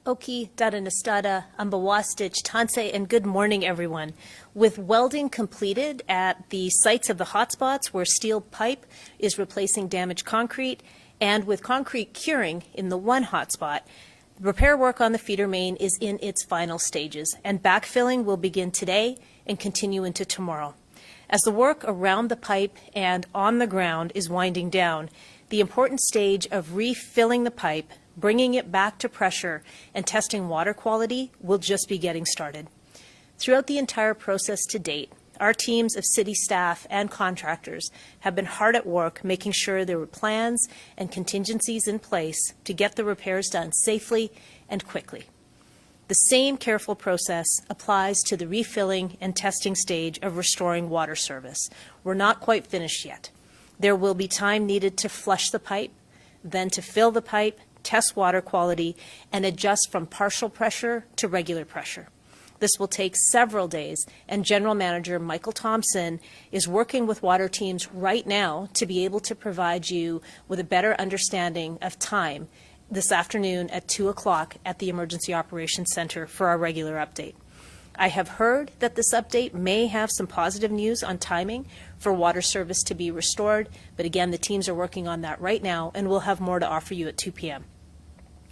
Oki, Dadanastada, Ambawastich, Tanse, and good morning, everyone. With welding completed at the sites of the hotspots where steel pipe is replacing damaged concrete, and with concrete curing in the one hotspot, repair work on the feeder main is in its final stages, and backfilling will begin today and continue into tomorrow. As the work around the pipe and on the ground is winding down, the important stage of refilling the pipe, bringing it back to pressure, and testing water quality will just be getting started. Throughout the entire process to date, our teams of city staff and contractors have been hard at work making sure there were plans and contingencies in place to get the repairs done safely and quickly. The same careful process applies to the refilling and testing stage of restoring water service. We're not quite finished yet. There will be time needed to flush the pipe, then to fill the pipe, test water quality, and adjust from partial pressure to regular pressure. This will take several days, and General Manager Michael Thompson is working with water teams right now to be able to provide you with a better understanding of time this afternoon at 2 o'clock at the Emergency Operations Center for our regular update. I have heard that this update may have some positive news on timing for water service to be restored, but again, the teams are working on that right now, and we'll have more to offer you at 2 p.m.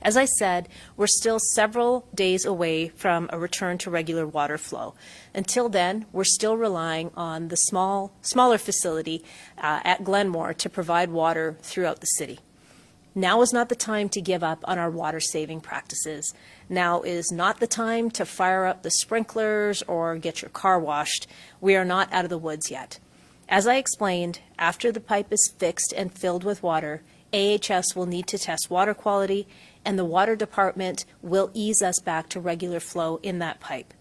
As I said, we're still several days away from a return to regular water flow. Until then, we're still relying on the smaller facility at Glenmore to provide water throughout the city. Now is not the time to give up on our water-saving practices. Now is not the time to fire up the sprinklers or get your car washed. We are not out of the woods yet. As I explained, after the pipe is fixed and filled with water, AHS will need to test water quality, and the water department will ease us back to regular flow in that pipe.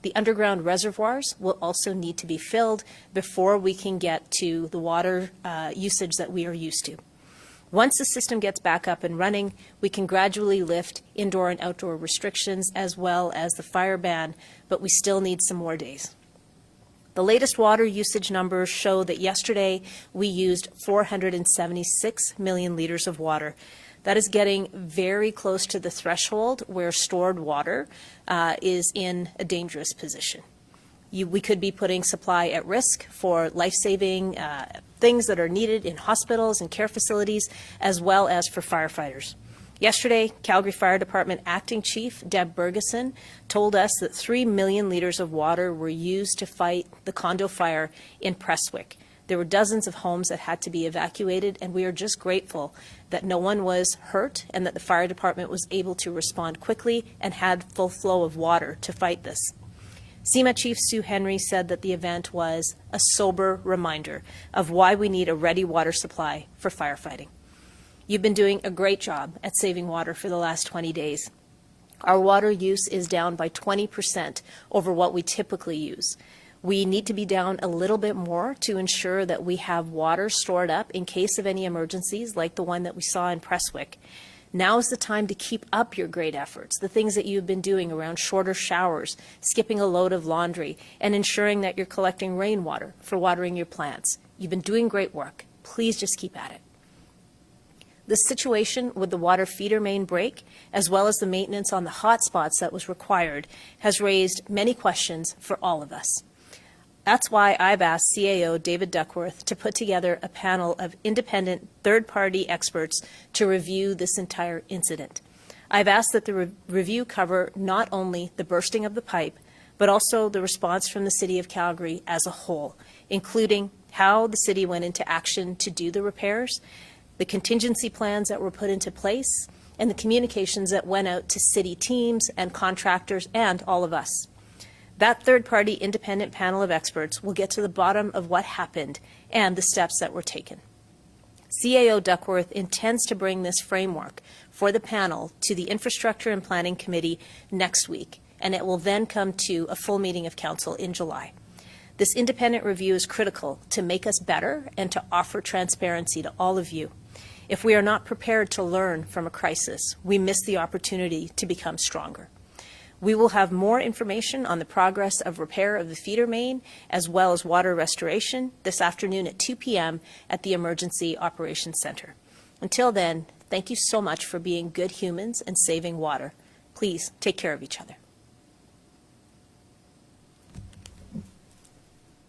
The underground reservoirs will also need to be filled before we can get to the water usage that we are used to. Once the system gets back up and running, we can gradually lift indoor and outdoor restrictions as well as the fire ban, but we still need some more days. The latest water usage numbers show that yesterday we used 476 million liters of water. That is getting very close to the threshold where stored water is in a dangerous position. We could be putting supply at risk for life-saving things that are needed in hospitals and care facilities, as well as for firefighters. Yesterday, Calgary Fire Department Acting Chief Deb Bergeson told us that 3 million liters of water were used to fight the condo fire in Prestwick. There were dozens of homes that had to be evacuated, and we are just grateful that no one was hurt and that the fire department was able to respond quickly and had full flow of water to fight this. SEMA Chief Sue Henry said that the event was a sober reminder of why we need a ready water supply for firefighting. You've been doing a great job at saving water for the last 20 days. Our water use is down by 20% over what we typically use. We need to be down a little bit more to ensure that we have water stored up in case of any emergencies like the one that we saw in Prestwick. Now is the time to keep up your great efforts, the things that you've been doing around shorter showers, skipping a load of laundry, and ensuring that you're collecting rainwater for watering your plants. You've been doing great work. Please just keep at it. The situation with the water feeder main break, as well as the maintenance on the hotspots that was required, has raised many questions for all of us. That's why I've asked CAO David Duckworth to put together a panel of independent third-party experts to review this entire incident. I've asked that the review cover not only the bursting of the pipe, but also the response from the City of Calgary as a whole, including how the city went into action to do the repairs, the contingency plans that were put into place, and the communications that went out to city teams and contractors and all of us. That third-party independent panel of experts will get to the bottom of what happened and the steps that were taken. CAO Duckworth intends to bring this framework for the panel to the Infrastructure and Planning Committee next week, and it will then come to a full meeting of Council in July. This independent review is critical to make us better and to offer transparency to all of you. If we are not prepared to learn from a crisis, we miss the opportunity to become stronger. We will have more information on the progress of repair of the feeder main as well as water restoration this afternoon at 2 p.m. at the Emergency Operations Center. Until then, thank you so much for being good humans and saving water. please take care of each other.